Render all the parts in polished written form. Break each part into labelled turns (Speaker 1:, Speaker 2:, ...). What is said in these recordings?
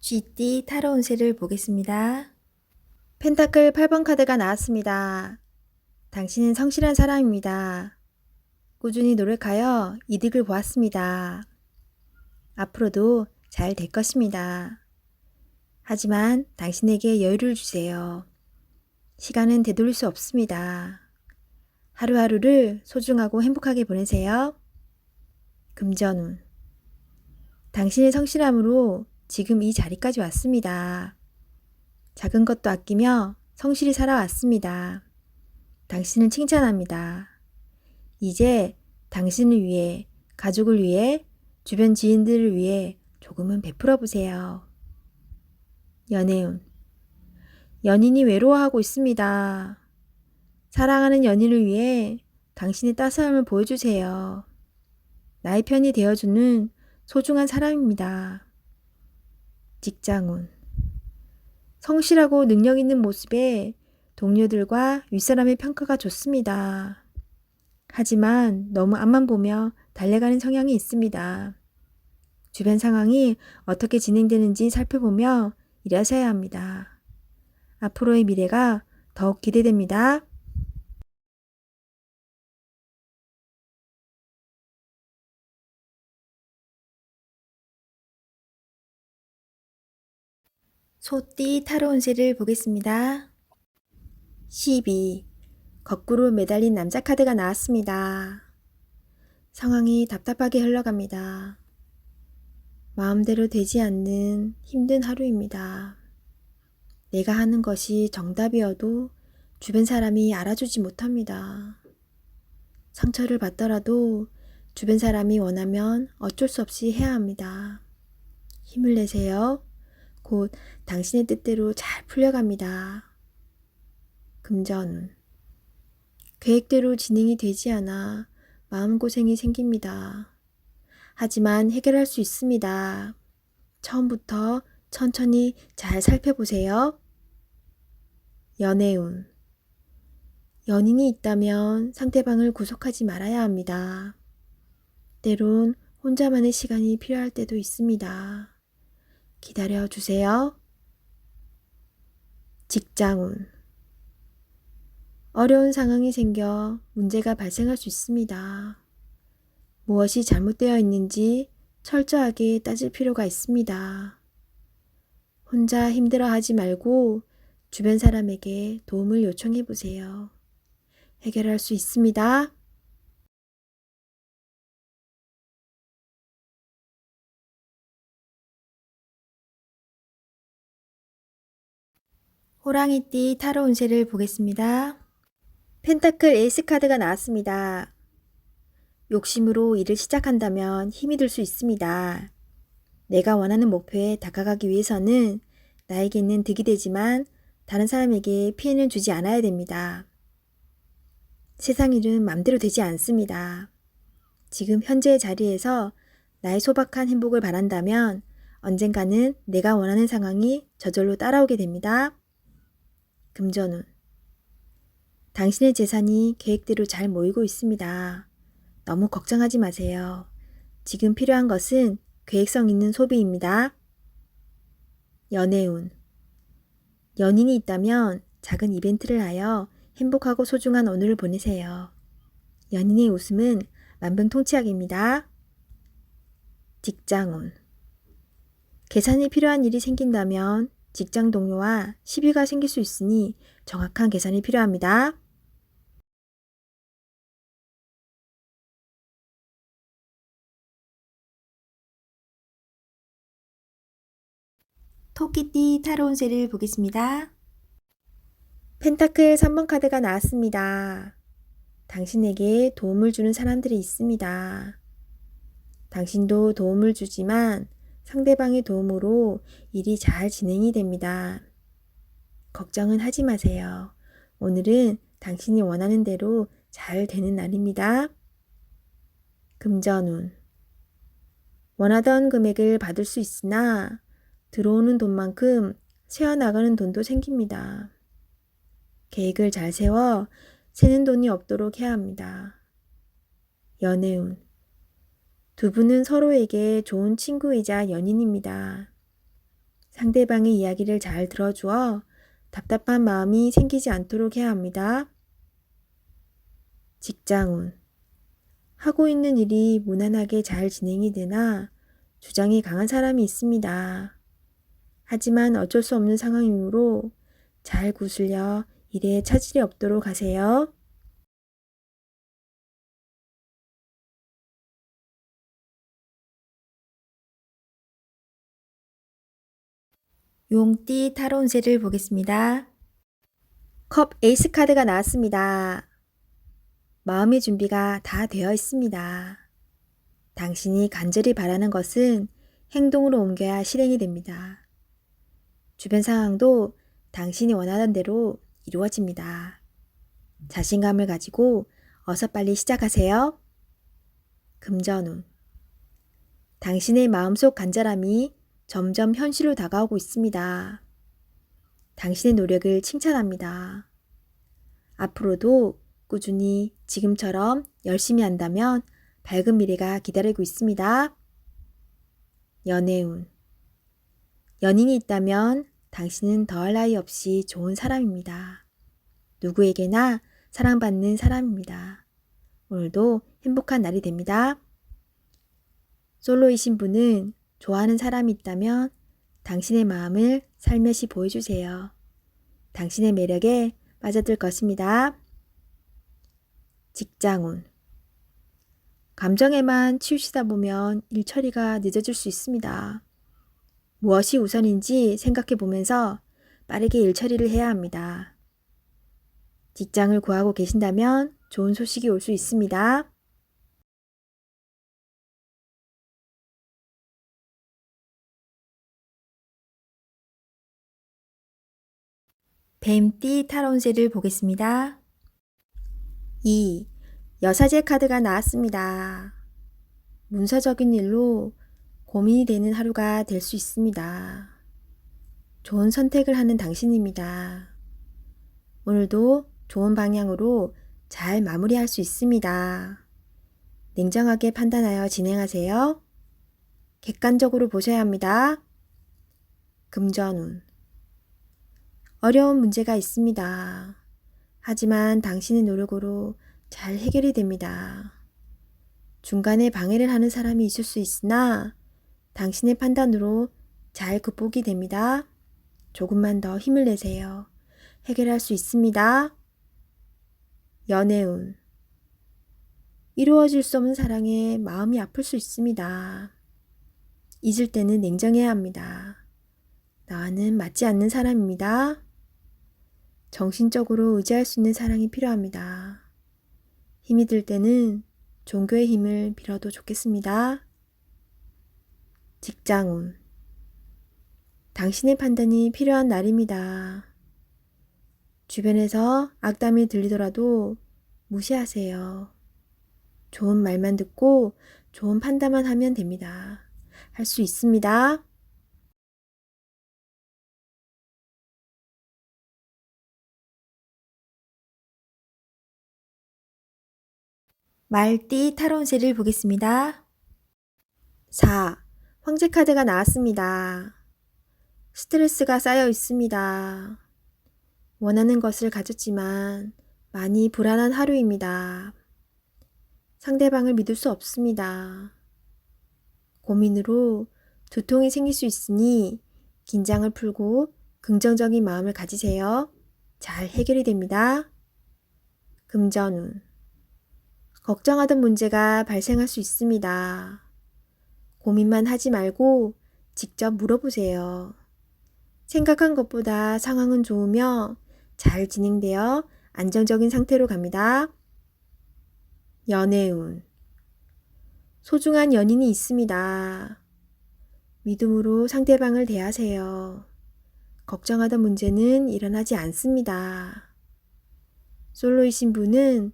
Speaker 1: 쥐띠 타로 운세를 보겠습니다. 펜타클 8번 카드가 나왔습니다. 당신은 성실한 사람입니다. 꾸준히 노력하여 이득을 보았습니다. 앞으로도 잘 될 것입니다. 하지만 당신에게 여유를 주세요. 시간은 되돌릴 수 없습니다. 하루하루를 소중하고 행복하게 보내세요. 금전운. 당신의 성실함으로 지금 이 자리까지 왔습니다. 작은 것도 아끼며 성실히 살아왔습니다. 당신을 칭찬합니다. 이제 당신을 위해, 가족을 위해, 주변 지인들을 위해 조금은 베풀어 보세요. 연애운. 연인이 외로워하고 있습니다. 사랑하는 연인을 위해 당신의 따스함을 보여주세요. 나의 편이 되어주는 소중한 사람입니다. 직장운. 성실하고 능력 있는 모습에 동료들과 윗사람의 평가가 좋습니다. 하지만 너무 앞만 보며 달려가는 성향이 있습니다. 주변 상황이 어떻게 진행되는지 살펴보며 일하셔야 합니다. 앞으로의 미래가 더욱 기대됩니다. 소띠 타로 운세를 보겠습니다. 12. 거꾸로 매달린 남자 카드가 나왔습니다. 상황이 답답하게 흘러갑니다. 마음대로 되지 않는 힘든 하루입니다. 내가 하는 것이 정답이어도 주변 사람이 알아주지 못합니다. 상처를 받더라도 주변 사람이 원하면 어쩔 수 없이 해야 합니다. 힘을 내세요. 곧 당신의 뜻대로 잘 풀려갑니다. 금전운. 계획대로 진행이 되지 않아 마음고생이 생깁니다. 하지만 해결할 수 있습니다. 처음부터 천천히 잘 살펴보세요. 연애운. 연인이 있다면 상대방을 구속하지 말아야 합니다. 때론 혼자만의 시간이 필요할 때도 있습니다. 기다려 주세요. 직장운. 어려운 상황이 생겨 문제가 발생할 수 있습니다. 무엇이 잘못되어 있는지 철저하게 따질 필요가 있습니다. 혼자 힘들어하지 말고 주변 사람에게 도움을 요청해 보세요. 해결할 수 있습니다. 호랑이띠 타로 운세를 보겠습니다. 펜타클 에이스 카드가 나왔습니다. 욕심으로 일을 시작한다면 힘이 들 수 있습니다. 내가 원하는 목표에 다가가기 위해서는 나에게는 득이 되지만 다른 사람에게 피해는 주지 않아야 됩니다. 세상 일은 맘대로 되지 않습니다. 지금 현재의 자리에서 나의 소박한 행복을 바란다면 언젠가는 내가 원하는 상황이 저절로 따라오게 됩니다. 금전운. 당신의 재산이 계획대로 잘 모이고 있습니다. 너무 걱정하지 마세요. 지금 필요한 것은 계획성 있는 소비입니다. 연애운. 연인이 있다면 작은 이벤트를 하여 행복하고 소중한 오늘을 보내세요. 연인의 웃음은 만병통치약입니다. 직장운. 계산이 필요한 일이 생긴다면 직장 동료와 시비가 생길 수 있으니 정확한 계산이 필요합니다. 토끼띠 타로 운세를 보겠습니다. 펜타클 3번 카드가 나왔습니다. 당신에게 도움을 주는 사람들이 있습니다. 당신도 도움을 주지만 상대방의 도움으로 일이 잘 진행이 됩니다. 걱정은 하지 마세요. 오늘은 당신이 원하는 대로 잘 되는 날입니다. 금전운. 원하던 금액을 받을 수 있으나 들어오는 돈만큼 새어나가는 돈도 생깁니다. 계획을 잘 세워 새는 돈이 없도록 해야 합니다. 연애운. 두 분은 서로에게 좋은 친구이자 연인입니다. 상대방의 이야기를 잘 들어주어 답답한 마음이 생기지 않도록 해야 합니다. 직장운. 하고 있는 일이 무난하게 잘 진행이 되나 주장이 강한 사람이 있습니다. 하지만 어쩔 수 없는 상황이므로 잘 구슬려 일에 차질이 없도록 하세요. 용띠 타로 운세를 보겠습니다. 컵 에이스 카드가 나왔습니다. 마음의 준비가 다 되어 있습니다. 당신이 간절히 바라는 것은 행동으로 옮겨야 실행이 됩니다. 주변 상황도 당신이 원하는 대로 이루어집니다. 자신감을 가지고 어서 빨리 시작하세요. 금전운. 당신의 마음속 간절함이 점점 현실로 다가오고 있습니다. 당신의 노력을 칭찬합니다. 앞으로도 꾸준히 지금처럼 열심히 한다면 밝은 미래가 기다리고 있습니다. 연애운. 연인이 있다면 당신은 더할 나위 없이 좋은 사람입니다. 누구에게나 사랑받는 사람입니다. 오늘도 행복한 날이 됩니다. 솔로이신 분은 좋아하는 사람이 있다면 당신의 마음을 살며시 보여주세요. 당신의 매력에 빠져들 것입니다. 직장운. 감정에만 치우치다 보면 일 처리가 늦어질 수 있습니다. 무엇이 우선인지 생각해 보면서 빠르게 일 처리를 해야 합니다. 직장을 구하고 계신다면 좋은 소식이 올 수 있습니다. 뱀띠 타로 운세를 보겠습니다. 2. 여사제 카드가 나왔습니다. 문서적인 일로 고민이 되는 하루가 될 수 있습니다. 좋은 선택을 하는 당신입니다. 오늘도 좋은 방향으로 잘 마무리할 수 있습니다. 냉정하게 판단하여 진행하세요. 객관적으로 보셔야 합니다. 금전운. 어려운 문제가 있습니다. 하지만 당신의 노력으로 잘 해결이 됩니다. 중간에 방해를 하는 사람이 있을 수 있으나 당신의 판단으로 잘 극복이 됩니다. 조금만 더 힘을 내세요. 해결할 수 있습니다. 연애운. 이루어질 수 없는 사랑에 마음이 아플 수 있습니다. 잊을 때는 냉정해야 합니다. 나와는 맞지 않는 사람입니다. 정신적으로 의지할 수 있는 사랑이 필요합니다. 힘이 들 때는 종교의 힘을 빌어도 좋겠습니다. 직장운. 당신의 판단이 필요한 날입니다. 주변에서 악담이 들리더라도 무시하세요. 좋은 말만 듣고 좋은 판단만 하면 됩니다. 할 수 있습니다. 말띠 타로 운세를 보겠습니다. 4. 황제 카드가 나왔습니다. 스트레스가 쌓여 있습니다. 원하는 것을 가졌지만 많이 불안한 하루입니다. 상대방을 믿을 수 없습니다. 고민으로 두통이 생길 수 있으니 긴장을 풀고 긍정적인 마음을 가지세요. 잘 해결이 됩니다. 금전운. 걱정하던 문제가 발생할 수 있습니다. 고민만 하지 말고 직접 물어보세요. 생각한 것보다 상황은 좋으며 잘 진행되어 안정적인 상태로 갑니다. 연애운. 소중한 연인이 있습니다. 믿음으로 상대방을 대하세요. 걱정하던 문제는 일어나지 않습니다. 솔로이신 분은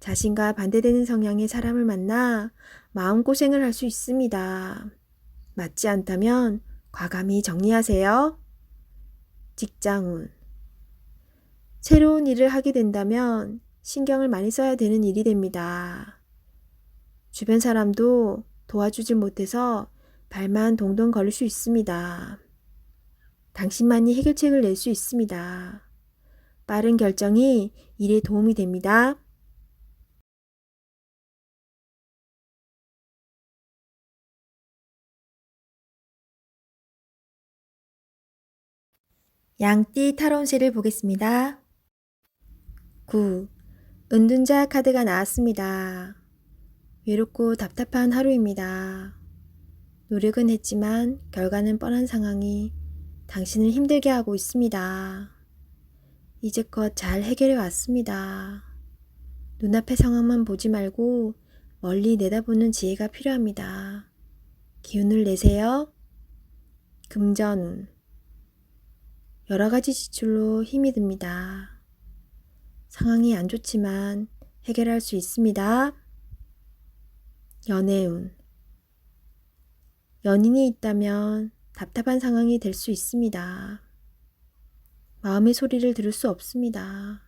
Speaker 1: 자신과 반대되는 성향의 사람을 만나 마음고생을 할 수 있습니다. 맞지 않다면 과감히 정리하세요. 직장운. 새로운 일을 하게 된다면 신경을 많이 써야 되는 일이 됩니다. 주변 사람도 도와주질 못해서 발만 동동 걸릴 수 있습니다. 당신만이 해결책을 낼 수 있습니다. 빠른 결정이 일에 도움이 됩니다. 양띠 타로 운세를 보겠습니다. 9. 은둔자 카드가 나왔습니다. 외롭고 답답한 하루입니다. 노력은 했지만 결과는 뻔한 상황이 당신을 힘들게 하고 있습니다. 이제껏 잘 해결해 왔습니다. 눈앞의 상황만 보지 말고 멀리 내다보는 지혜가 필요합니다. 기운을 내세요. 금전운. 여러 가지 지출로 힘이 듭니다. 상황이 안 좋지만 해결할 수 있습니다. 연애운. 연인이 있다면 답답한 상황이 될 수 있습니다. 마음의 소리를 들을 수 없습니다.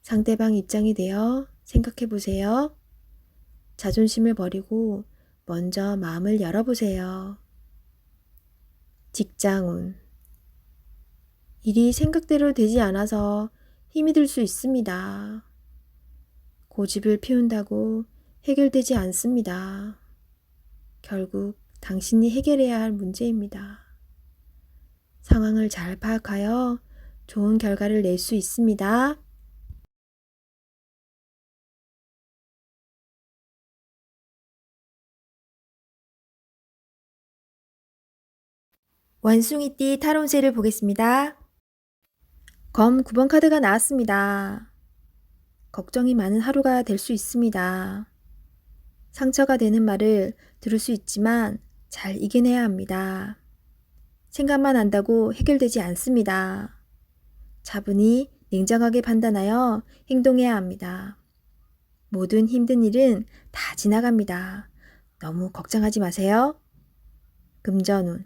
Speaker 1: 상대방 입장이 되어 생각해 보세요. 자존심을 버리고 먼저 마음을 열어보세요. 직장운. 일이 생각대로 되지 않아서 힘이 들 수 있습니다. 고집을 피운다고 해결되지 않습니다. 결국 당신이 해결해야 할 문제입니다. 상황을 잘 파악하여 좋은 결과를 낼 수 있습니다. 원숭이띠 타로 운세를 보겠습니다. 검 9번 카드가 나왔습니다. 걱정이 많은 하루가 될 수 있습니다. 상처가 되는 말을 들을 수 있지만 잘 이겨내야 합니다. 생각만 한다고 해결되지 않습니다. 차분히 냉정하게 판단하여 행동해야 합니다. 모든 힘든 일은 다 지나갑니다. 너무 걱정하지 마세요. 금전운.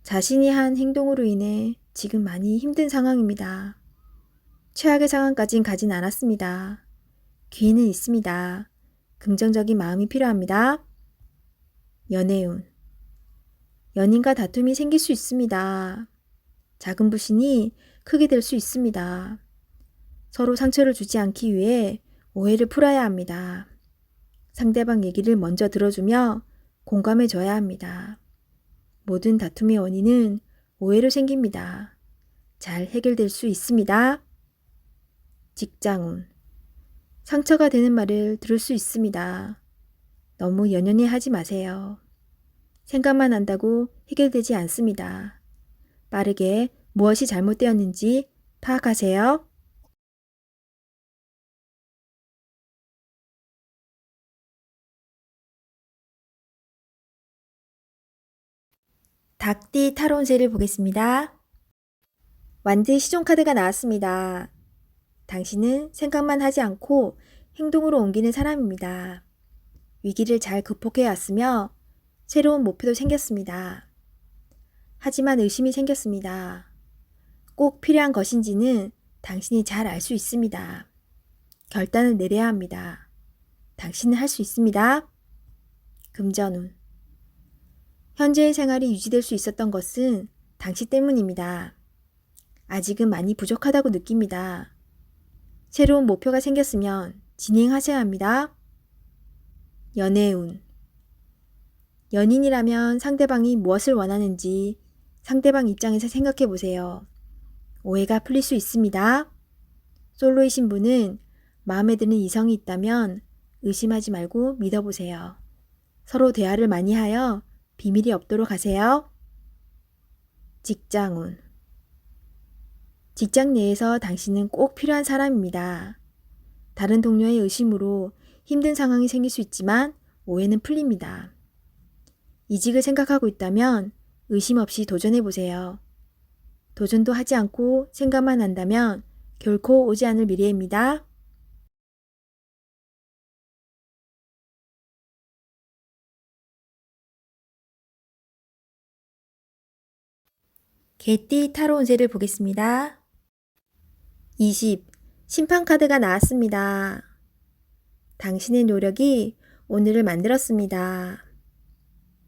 Speaker 1: 자신이 한 행동으로 인해 지금 많이 힘든 상황입니다. 최악의 상황까진 가진 않았습니다. 기회는 있습니다. 긍정적인 마음이 필요합니다. 연애운. 연인과 다툼이 생길 수 있습니다. 작은 불신이 크게 될 수 있습니다. 서로 상처를 주지 않기 위해 오해를 풀어야 합니다. 상대방 얘기를 먼저 들어주며 공감해 줘야 합니다. 모든 다툼의 원인은 오해로 생깁니다. 잘 해결될 수 있습니다. 직장운. 상처가 되는 말을 들을 수 있습니다. 너무 연연해 하지 마세요. 생각만 한다고 해결되지 않습니다. 빠르게 무엇이 잘못되었는지 파악하세요. 닭띠 타로 운세를 보겠습니다. 완드 시종 카드가 나왔습니다. 당신은 생각만 하지 않고 행동으로 옮기는 사람입니다. 위기를 잘 극복해 왔으며 새로운 목표도 생겼습니다. 하지만 의심이 생겼습니다. 꼭 필요한 것인지는 당신이 잘 알 수 있습니다. 결단을 내려야 합니다. 당신은 할 수 있습니다. 금전운. 현재의 생활이 유지될 수 있었던 것은 당신 때문입니다. 아직은 많이 부족하다고 느낍니다. 새로운 목표가 생겼으면 진행하셔야 합니다. 연애운. 연인이라면 상대방이 무엇을 원하는지 상대방 입장에서 생각해 보세요. 오해가 풀릴 수 있습니다. 솔로이신 분은 마음에 드는 이성이 있다면 의심하지 말고 믿어보세요. 서로 대화를 많이 하여 비밀이 없도록 하세요. 직장운. 직장 내에서 당신은 꼭 필요한 사람입니다. 다른 동료의 의심으로 힘든 상황이 생길 수 있지만 오해는 풀립니다. 이직을 생각하고 있다면 의심 없이 도전해보세요. 도전도 하지 않고 생각만 한다면 결코 오지 않을 미래입니다. 개띠 타로 운세를 보겠습니다. 20. 심판 카드가 나왔습니다. 당신의 노력이 오늘을 만들었습니다.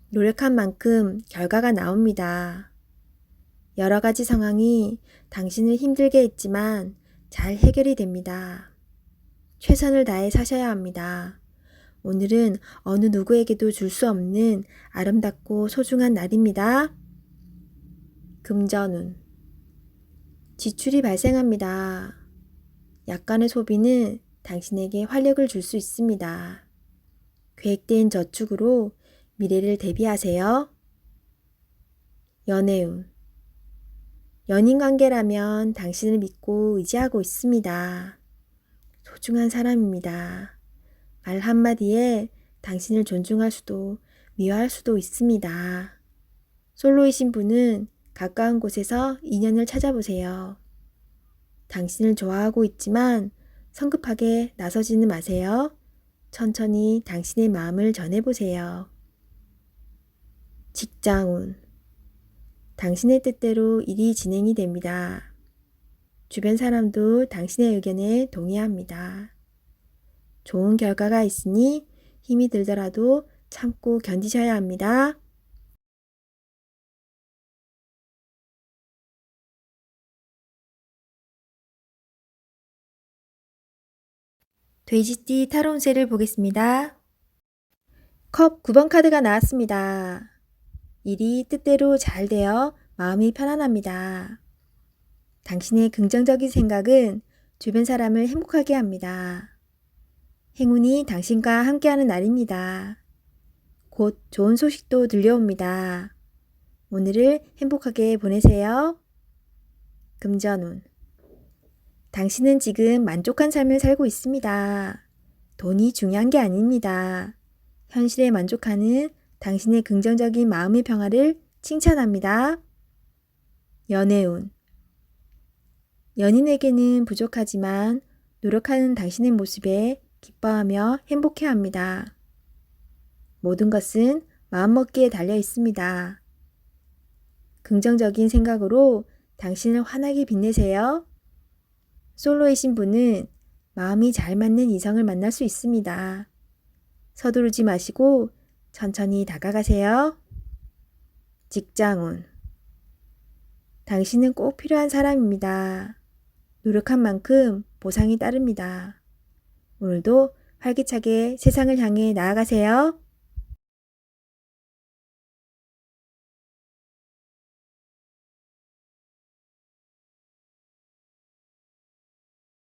Speaker 1: 노력한 만큼 결과가 나옵니다. 여러 가지 상황이 당신을 힘들게 했지만 잘 해결이 됩니다. 최선을 다해 사셔야 합니다. 오늘은 어느 누구에게도 줄 수 없는 아름답고 소중한 날입니다. 금전운. 지출이 발생합니다. 약간의 소비는 당신에게 활력을 줄 수 있습니다. 계획된 저축으로 미래를 대비하세요. 연애운. 연인 관계라면 당신을 믿고 의지하고 있습니다. 소중한 사람입니다. 말 한마디에 당신을 존중할 수도 미워할 수도 있습니다. 솔로이신 분은 가까운 곳에서 인연을 찾아보세요. 당신을 좋아하고 있지만 성급하게 나서지는 마세요. 천천히 당신의 마음을 전해보세요. 직장운. 당신의 뜻대로 일이 진행이 됩니다. 주변 사람도 당신의 의견에 동의합니다. 좋은 결과가 있으니 힘이 들더라도 참고 견디셔야 합니다. 돼지띠 타로 운세를 보겠습니다. 컵 9번 카드가 나왔습니다. 일이 뜻대로 잘 되어 마음이 편안합니다. 당신의 긍정적인 생각은 주변 사람을 행복하게 합니다. 행운이 당신과 함께하는 날입니다. 곧 좋은 소식도 들려옵니다. 오늘을 행복하게 보내세요. 금전운. 당신은 지금 만족한 삶을 살고 있습니다. 돈이 중요한 게 아닙니다. 현실에 만족하는 당신의 긍정적인 마음의 평화를 칭찬합니다. 연애운. 연인에게는 부족하지만 노력하는 당신의 모습에 기뻐하며 행복해합니다. 모든 것은 마음먹기에 달려 있습니다. 긍정적인 생각으로 당신을 환하게 빛내세요. 솔로이신 분은 마음이 잘 맞는 이성을 만날 수 있습니다. 서두르지 마시고 천천히 다가가세요. 직장운. 당신은 꼭 필요한 사람입니다. 노력한 만큼 보상이 따릅니다. 오늘도 활기차게 세상을 향해 나아가세요.